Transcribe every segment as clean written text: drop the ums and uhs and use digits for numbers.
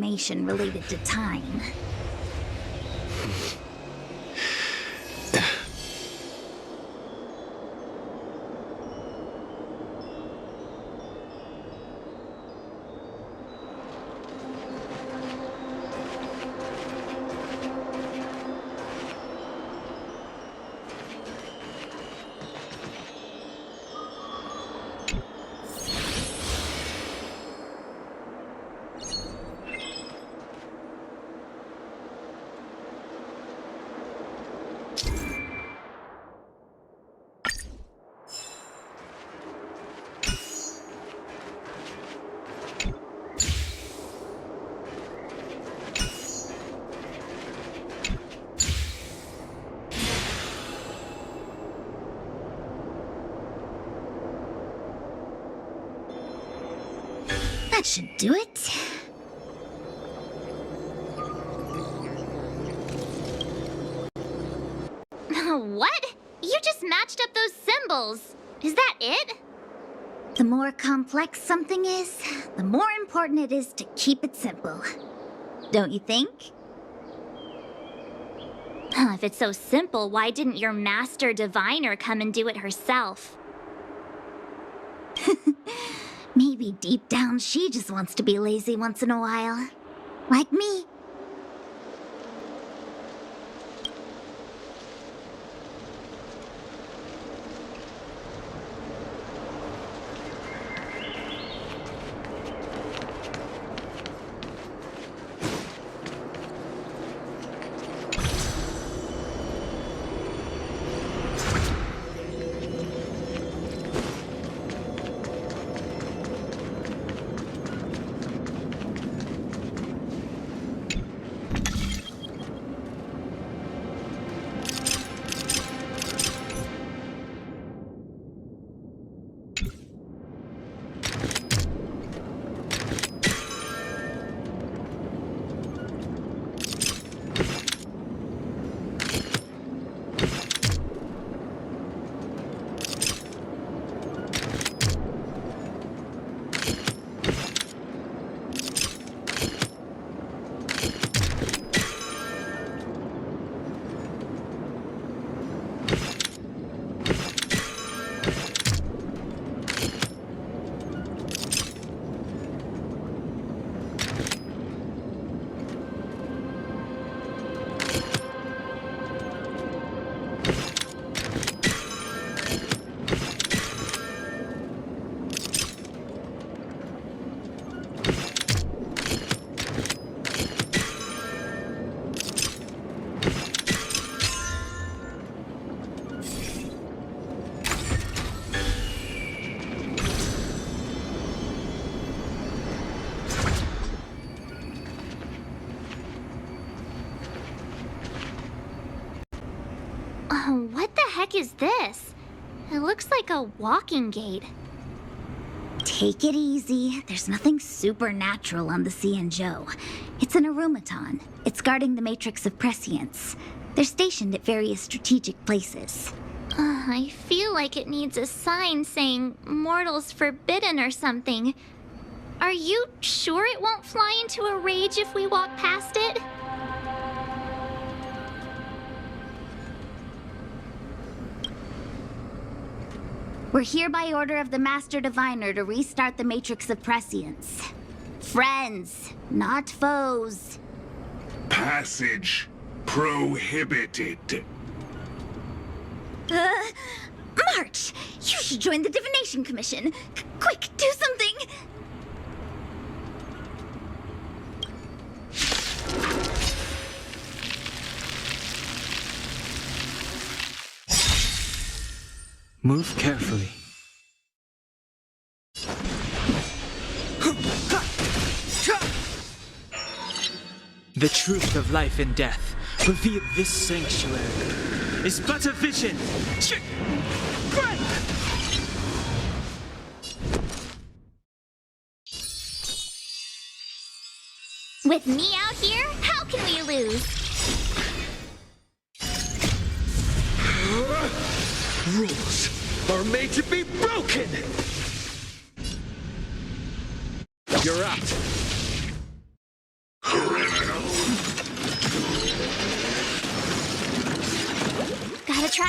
information related to time. That should do it. What? You just matched up those symbols. Is that it? The more complex something is, the more important it is to keep it simple. Don't you think? If it's so simple, why didn't your master diviner come and do it herself? Maybe deep down she just wants to be lazy once in a while. Like me. What the heck is this? It looks like a walking gate. Take it easy. There's nothing supernatural on the Xianzhou. It's an automaton. It's guarding the matrix of prescience. They're stationed at various strategic places. I feel like it needs a sign saying mortals forbidden or something. Are you sure it won't fly into a rage if we walk past it? We're here by order of the Master Diviner to restart the Matrix of Prescience. Friends, not foes. Passage prohibited. March! You should join the Divination Commission. Quick, do something! Move carefully. The truth of life and death, revealed this sanctuary, is but a vision. With me out here, how can we lose? Rules are made to be broken! You're out.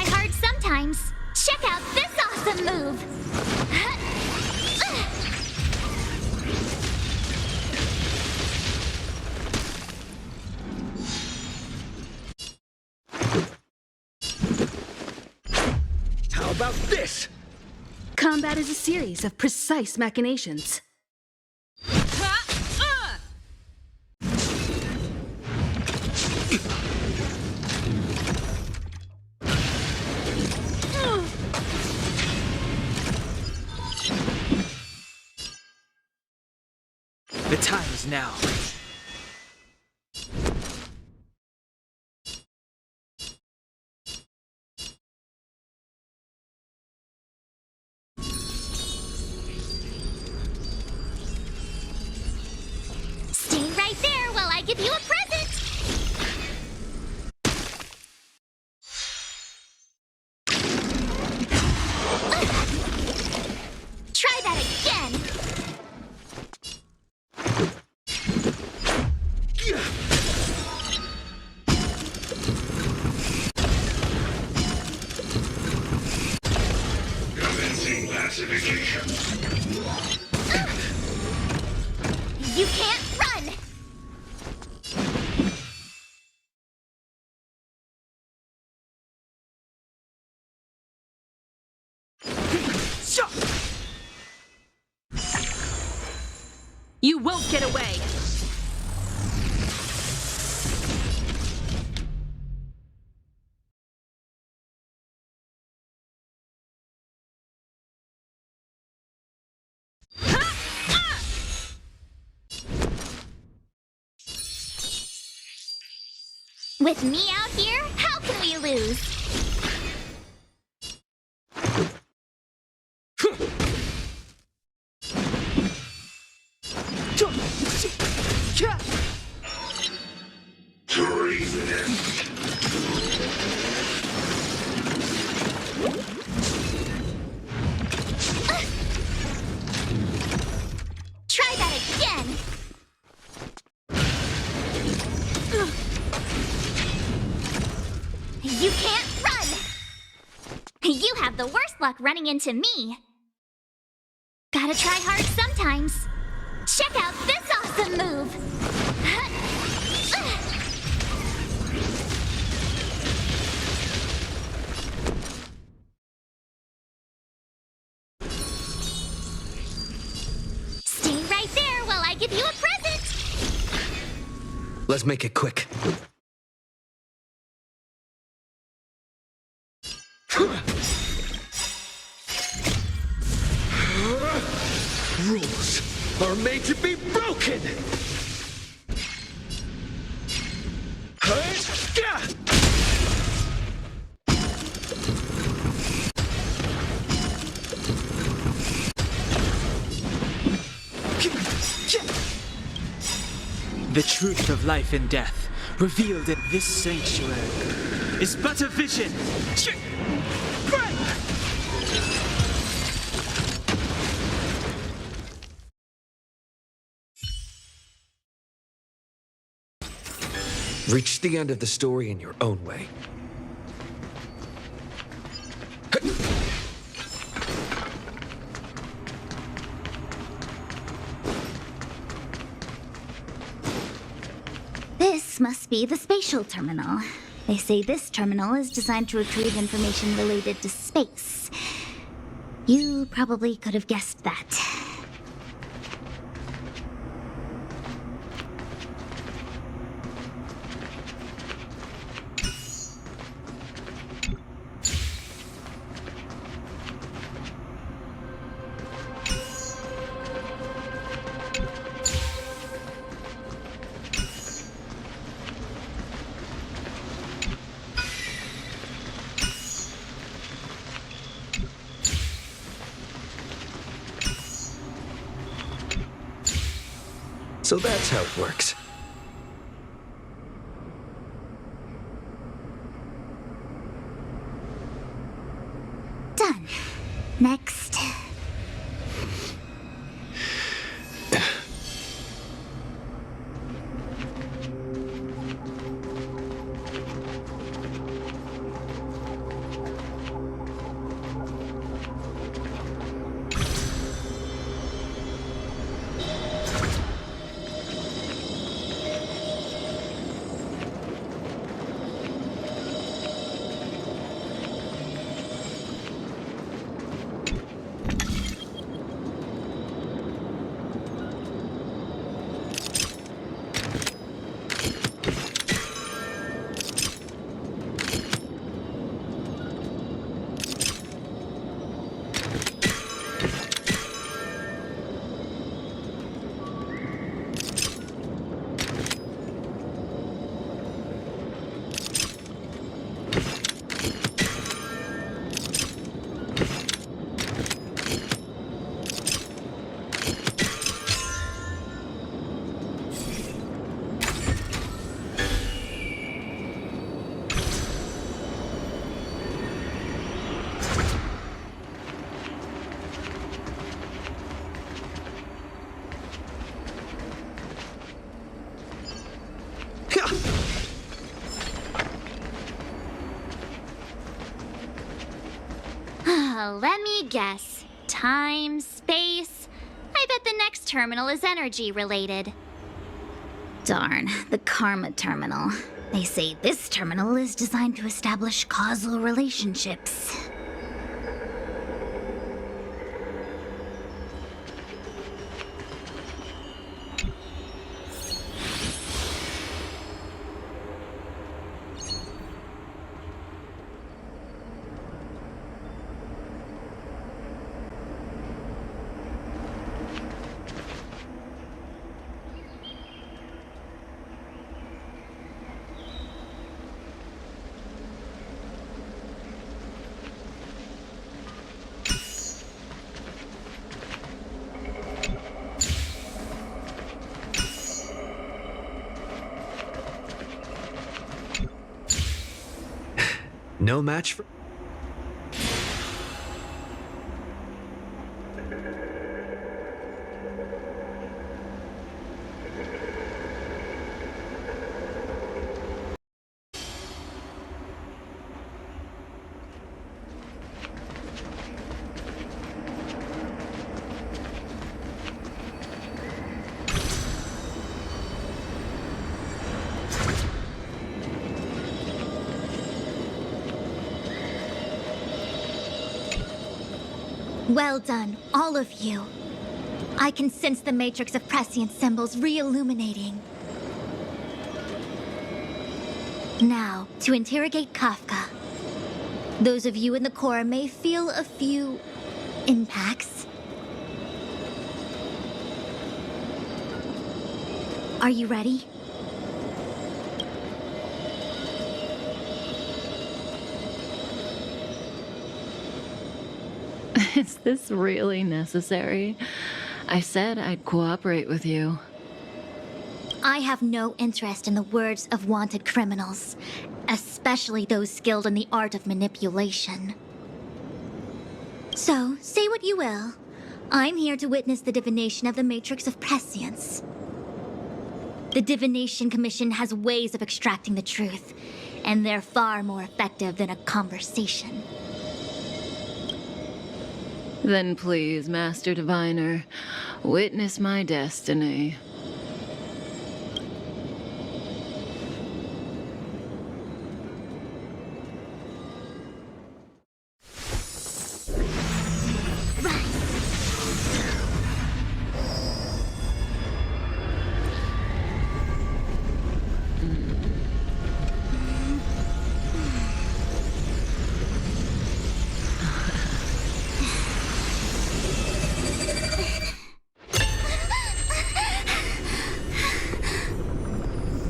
hard sometimes. Check out this awesome move! How about this? Combat is a series of precise machinations. The time is now. Stay right there while I give you a present! Try that again! Commencing pacification. You can't run! You won't get away! With me out here, how can we lose? Try that again! You can't run! You have the worst luck running into me. Gotta try hard sometimes. Check out this awesome move! Stay right there while I give you a present! Let's make it quick. Rules are made to be broken! The truth of life and death, revealed in this sanctuary, is but a vision. Reach the end of the story in your own way. This must be the spatial terminal. They say this terminal is designed to retrieve information related to space. You probably could have guessed that. So that's how it works. Done. Next. Let me guess. Time, space. I bet the next terminal is energy related. Darn, the Karma Terminal. They say this terminal is designed to establish causal relationships. No match for... Well done, all of you. I can sense the matrix of prescient symbols re-illuminating. Now, to interrogate Kafka. Those of you in the core may feel a few impacts. Are you ready? Is this really necessary? I said I'd cooperate with you. I have no interest in the words of wanted criminals, especially those skilled in the art of manipulation. So, say what you will. I'm here to witness the divination of the matrix of prescience. The Divination Commission has ways of extracting the truth, and they're far more effective than a conversation. Then please, Master Diviner, witness my destiny.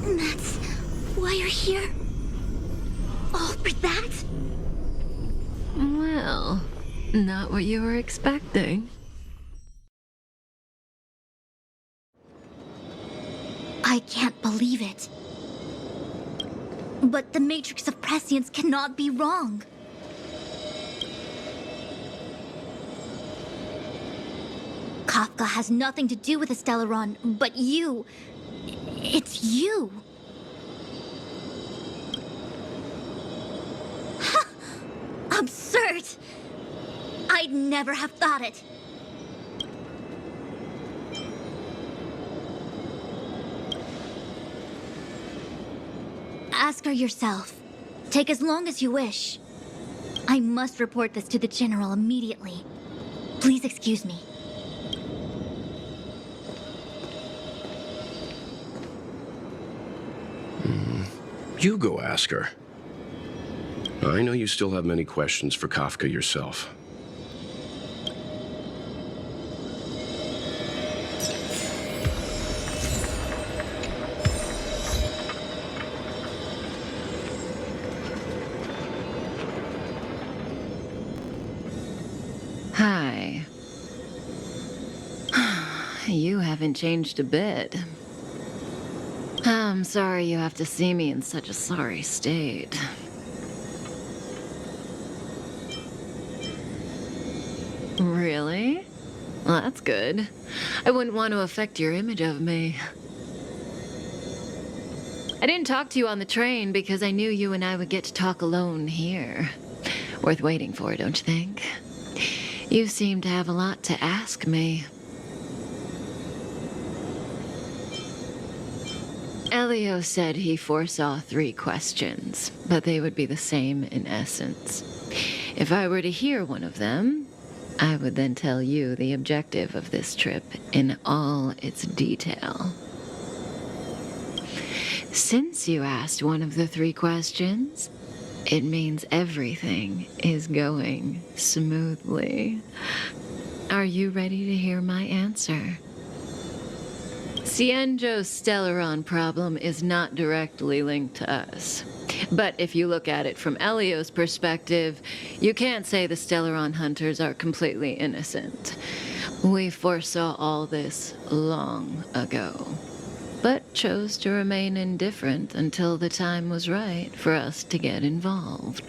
That's why you're here? All for that? Well, not what you were expecting. I can't believe it. But the matrix of prescience cannot be wrong. Kafka has nothing to do with Stellaron, but you... It's you. Absurd. I'd never have thought it. Ask her yourself. Take as long as you wish. I must report this to the General immediately. Please excuse me. You go ask her. I know you still have many questions for Kafka yourself. Hi. You haven't changed a bit. I'm sorry you have to see me in such a sorry state. Really? Well, that's good. I wouldn't want to affect your image of me. I didn't talk to you on the train because I knew you and I would get to talk alone here. Worth waiting for, don't you think? You seem to have a lot to ask me. Elio said he foresaw 3 questions, but they would be the same in essence. If I were to hear one of them, I would then tell you the objective of this trip in all its detail. Since you asked one of the 3 questions, it means everything is going smoothly. Are you ready to hear my answer? Xianzhou's Stellaron problem is not directly linked to us. But if you look at it from Elio's perspective, you can't say the Stellaron hunters are completely innocent. We foresaw all this long ago, but chose to remain indifferent until the time was right for us to get involved.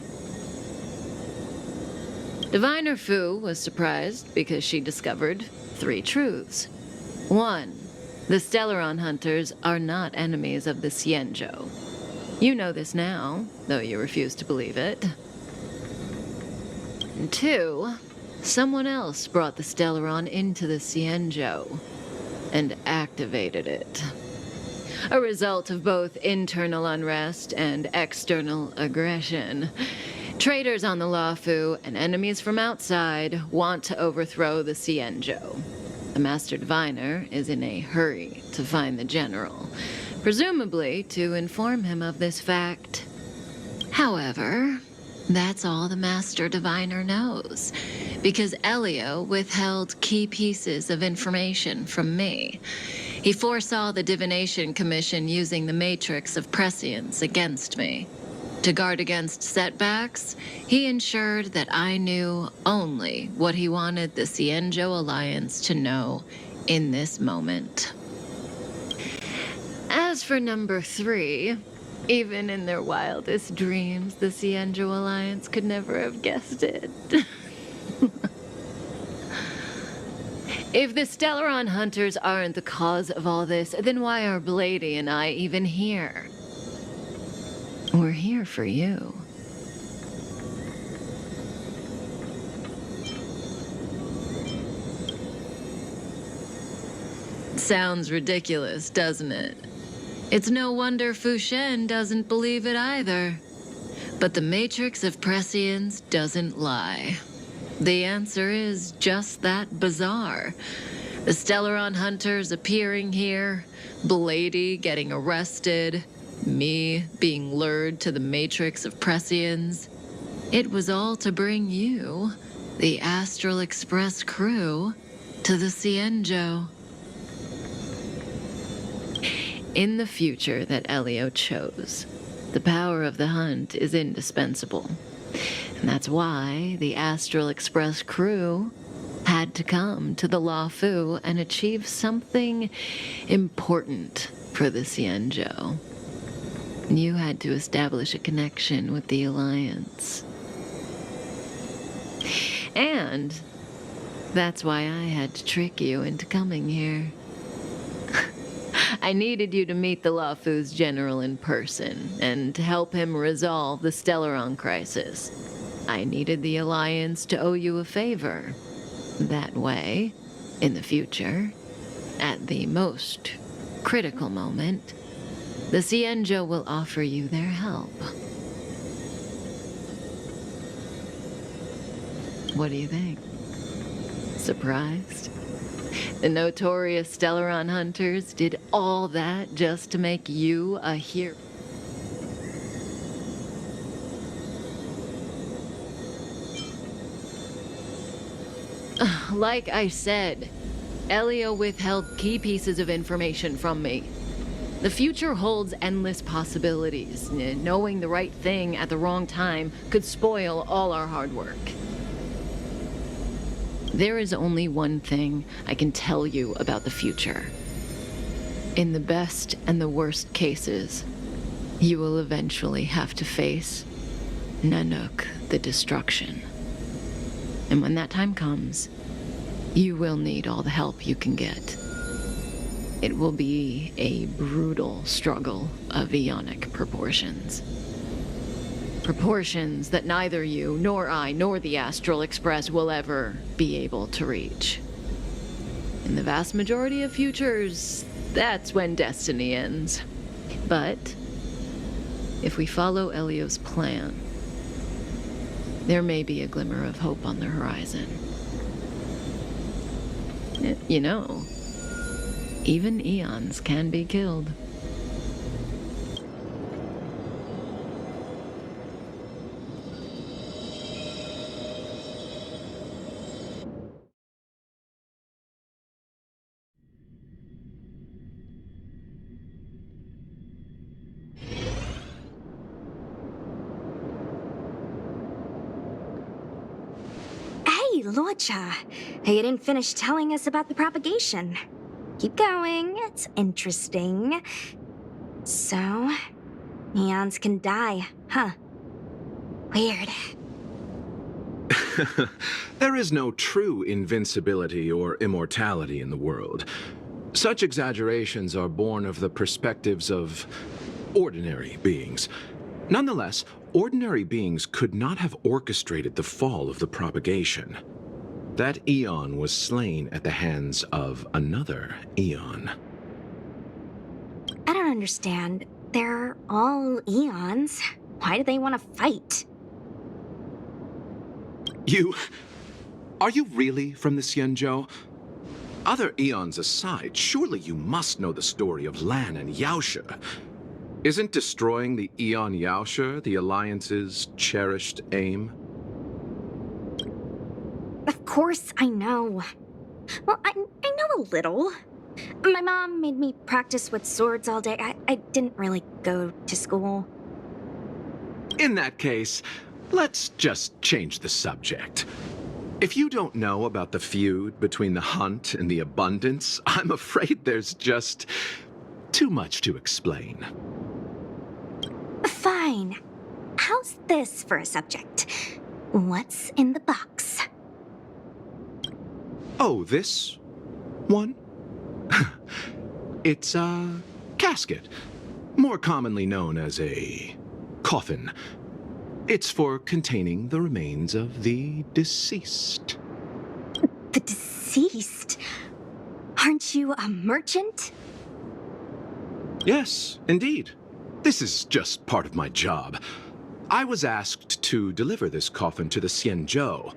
Diviner Fu was surprised because she discovered 3 truths. 1. The Stellaron hunters are not enemies of the Xianzhou. You know this now, though you refuse to believe it. 2. Someone else brought the Stellaron into the Xianzhou and activated it. A result of both internal unrest and external aggression. Traitors on the Lufoo and enemies from outside want to overthrow the Xianzhou. The Master Diviner is in a hurry to find the General, presumably to inform him of this fact. However, that's all the Master Diviner knows, because Elio withheld key pieces of information from me. He foresaw the Divination Commission using the Matrix of Prescience against me. To guard against setbacks, he ensured that I knew only what he wanted the Xianzhou Alliance to know in this moment. As for number 3, even in their wildest dreams, the Xianzhou Alliance could never have guessed it. If the Stellaron hunters aren't the cause of all this, then why are Blady and I even here? We're here for you. Sounds ridiculous, doesn't it? It's no wonder Fu Shen doesn't believe it either. But the Matrix of Prescience doesn't lie. The answer is just that bizarre. The Stellaron hunters appearing here, Blady getting arrested, me being lured to the Matrix of Prescience. It was all to bring you, the Astral Express crew, to the Xianzhou. In the future that Elio chose, the power of the hunt is indispensable. And that's why the Astral Express crew had to come to the Lufoo and achieve something important for the Xianzhou. You had to establish a connection with the Alliance. And that's why I had to trick you into coming here. I needed you to meet the Lufoo's general in person and to help him resolve the Stellaron crisis. I needed the Alliance to owe you a favor. That way, in the future, at the most critical moment, the Xianzhou will offer you their help. What do you think? Surprised? The notorious Stellaron hunters did all that just to make you a hero. Like I said, Elio withheld key pieces of information from me. The future holds endless possibilities. Knowing the right thing at the wrong time could spoil all our hard work. There is only one thing I can tell you about the future. In the best and the worst cases, you will eventually have to face Nanook the Destruction. And when that time comes, you will need all the help you can get. It will be a brutal struggle of Aeonic proportions. Proportions that neither you, nor I, nor the Astral Express will ever be able to reach. In the vast majority of futures, that's when destiny ends. But if we follow Elio's plan, there may be a glimmer of hope on the horizon. You know, even eons can be killed. Hey, Luocha. You didn't finish telling us about the propagation. Keep going, it's interesting. So, eons can die, huh? Weird. There is no true invincibility or immortality in the world. Such exaggerations are born of the perspectives of ordinary beings. Nonetheless, ordinary beings could not have orchestrated the fall of the propagation. That eon was slain at the hands of another eon. I don't understand. They're all eons. Why do they want to fight? Are you really from the Xianzhou? Other eons aside, surely you must know the story of Lan and Yaoshe. Isn't destroying the Eon Yaoshe the Alliance's cherished aim? Of course I know. Well, I know a little. My mom made me practice with swords all day. I didn't really go to school. In that case, let's just change the subject. If you don't know about the feud between the Hunt and the Abundance, I'm afraid there's just too much to explain. Fine. How's this for a subject? What's in the box? Oh, this one? It's a casket, more commonly known as a coffin. It's for containing the remains of the deceased. The deceased? Aren't you a merchant? Yes, indeed. This is just part of my job. I was asked to deliver this coffin to the Xianzhou.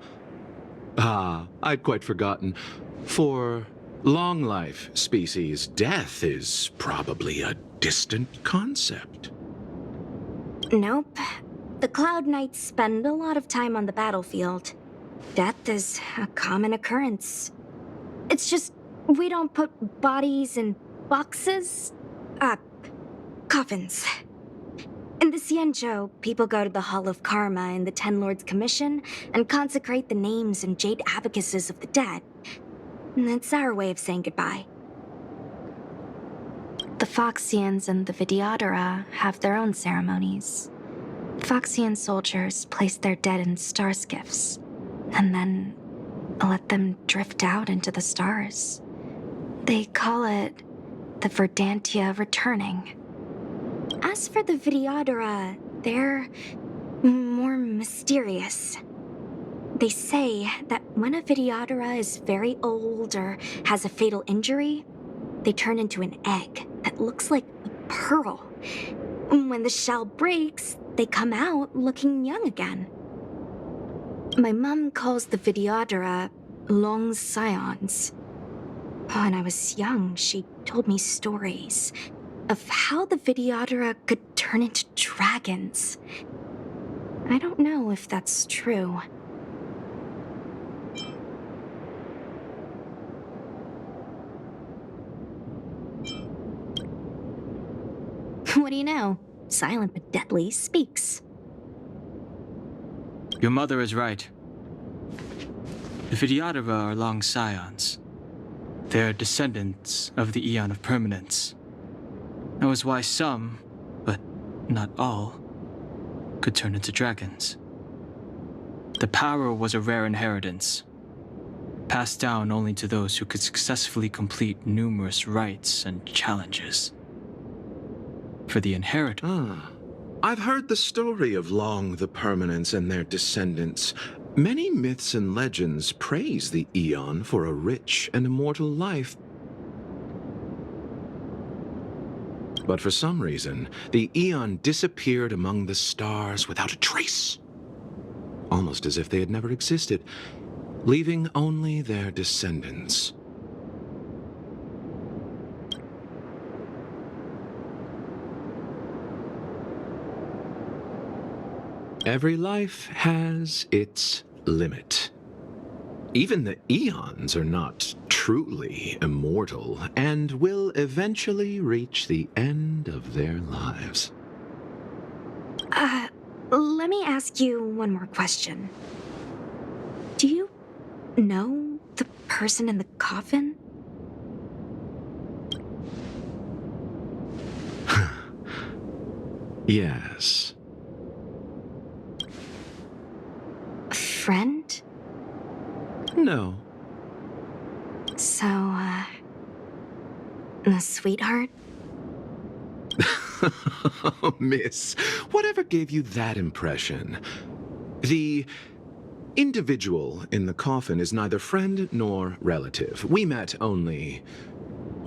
I'd quite forgotten. For long life species, death is probably a distant concept. Nope. The Cloud Knights spend a lot of time on the battlefield. Death is a common occurrence. It's just, we don't put bodies in boxes. Coffins. In the Xianzhou, people go to the Hall of Karma in the Ten Lords Commission and consecrate the names and jade abacuses of the dead. And it's our way of saying goodbye. The Foxians and the Vidyadhara have their own ceremonies. Foxian soldiers place their dead in star skiffs, and then let them drift out into the stars. They call it the Verdantia returning. As for the Vidyadhara, they're more mysterious. They say that when a Vidyadhara is very old or has a fatal injury, they turn into an egg that looks like a pearl. When the shell breaks, they come out looking young again. My mom calls the Vidyadhara long scions. When I was young, she told me stories of how the Vidyadhara could turn into dragons. I don't know if that's true. What do you know? Silent but deadly speaks. Your mother is right. The Vidyadhara are long scions. They're descendants of the Eon of Permanence. That was why some, but not all, could turn into dragons. The power was a rare inheritance, passed down only to those who could successfully complete numerous rites and challenges. For the inheritor, I've heard the story of Long the Permanents and their descendants. Many myths and legends praise the Eon for a rich and immortal life. But for some reason, the Eon disappeared among the stars without a trace. Almost as if they had never existed, leaving only their descendants. Every life has its limit. Even the Eons are not truly immortal and will eventually reach the end of their lives. Let me ask you one more question. Do you know the person in the coffin? Yes. A friend? No. So, a sweetheart? Miss, whatever gave you that impression? The individual in the coffin is neither friend nor relative. We met only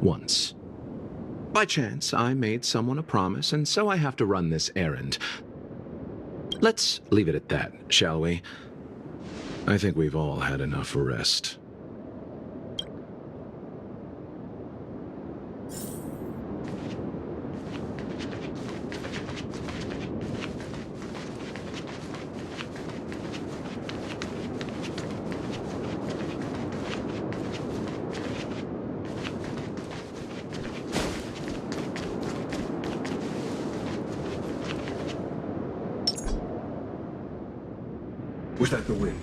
once. By chance, I made someone a promise, and so I have to run this errand. Let's leave it at that, shall we? I think we've all had enough rest. Was that the wind?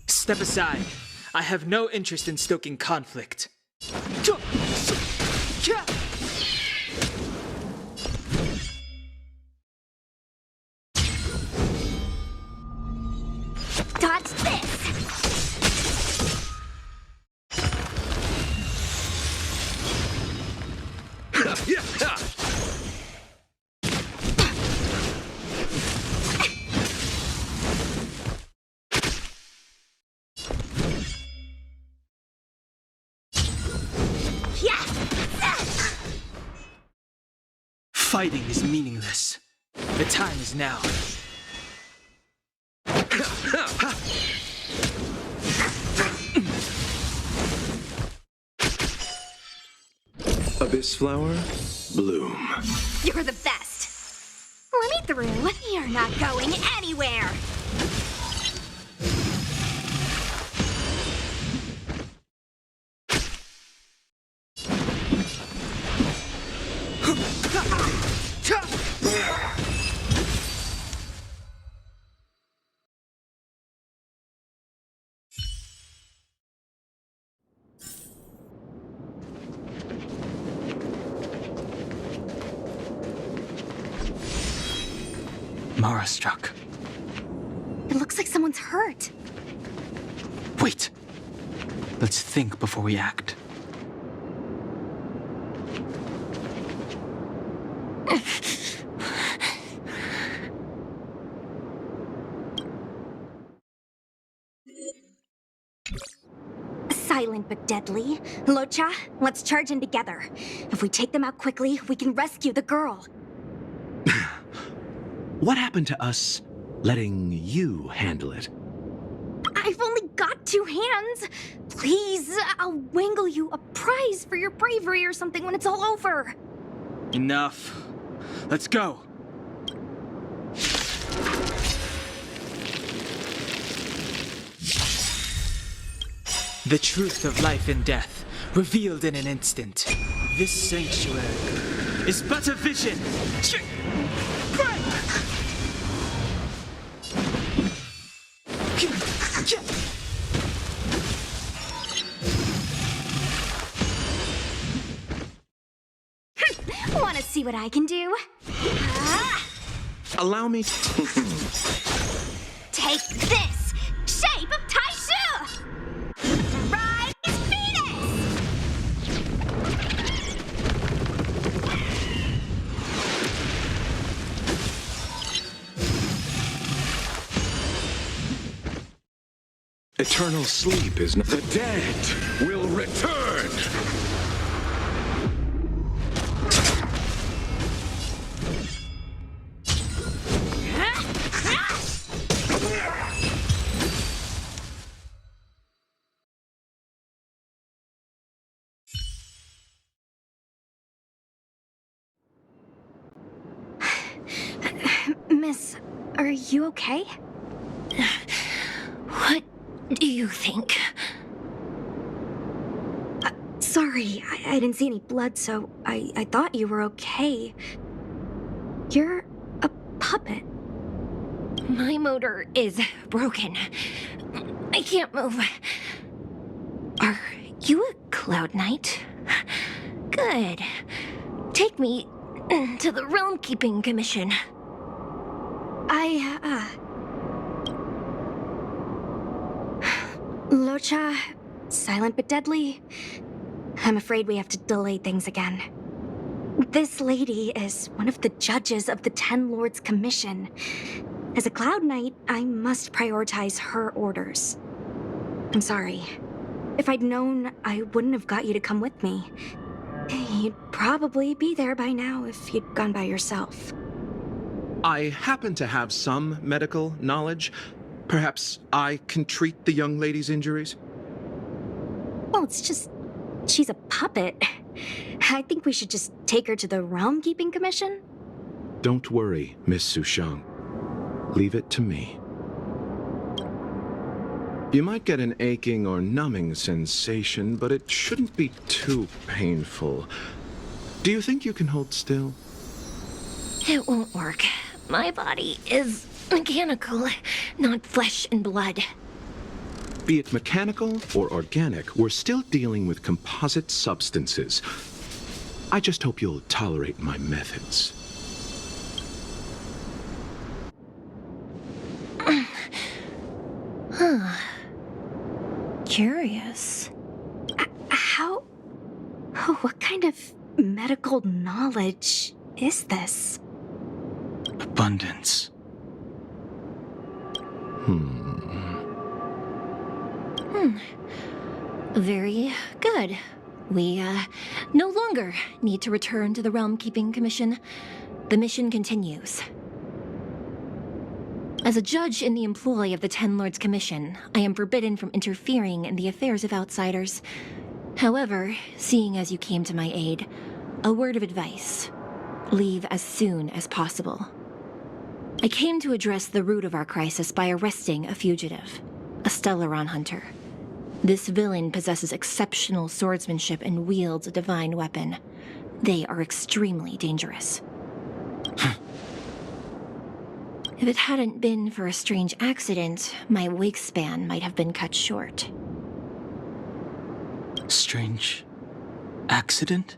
Step aside. I have no interest in stoking conflict. Dodge this! Fighting is meaningless. The time is now. Abyss flower, bloom. You're the best. Let me through. You're not going anywhere. Mara struck. It looks like someone's hurt. Wait! Let's think before we act. Silent but deadly. Locha, let's charge in together. If we take them out quickly, we can rescue the girl. What happened to us letting you handle it? I've only got 2 hands. Please, I'll wangle you a prize for your bravery or something when it's all over. Enough. Let's go. The truth of life and death, revealed in an instant. This sanctuary is but a vision. Want to see what I can do? Allow me Take this! Shape of Taishu! Eternal sleep is not. The dead will return! Miss, are you okay? What do you think? Sorry, I didn't see any blood, so I thought you were okay. You're a puppet. My motor is broken. I can't move. Are you a Cloud Knight? Good. Take me to the Realm Keeping Commission. Locha, silent but deadly. I'm afraid we have to delay things again. This lady is one of the judges of the Ten Lords Commission. As a Cloud Knight, I must prioritize her orders. I'm sorry. If I'd known, I wouldn't have got you to come with me. You'd probably be there by now if you'd gone by yourself. I happen to have some medical knowledge. Perhaps I can treat the young lady's injuries? Well, it's just... she's a puppet. I think we should just take her to the Realm Keeping Commission. Don't worry, Miss Sushang. Leave it to me. You might get an aching or numbing sensation, but it shouldn't be too painful. Do you think you can hold still? It won't work. My body is mechanical, not flesh and blood. Be it mechanical or organic, we're still dealing with composite substances. I just hope you'll tolerate my methods. Curious. How... oh, what kind of medical knowledge is this? Abundance. Very good. We, no longer need to return to the Realm Keeping Commission. The mission continues. As a judge in the employ of the Ten Lords Commission, I am forbidden from interfering in the affairs of outsiders. However, seeing as you came to my aid, a word of advice. Leave as soon as possible. I came to address the root of our crisis by arresting a fugitive, a Stellaron hunter. This villain possesses exceptional swordsmanship and wields a divine weapon. They are extremely dangerous. If it hadn't been for a strange accident, my wingspan might have been cut short. Strange accident?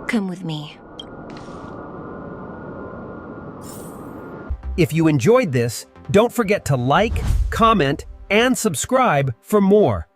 Come with me. If you enjoyed this, don't forget to like, comment, and subscribe for more.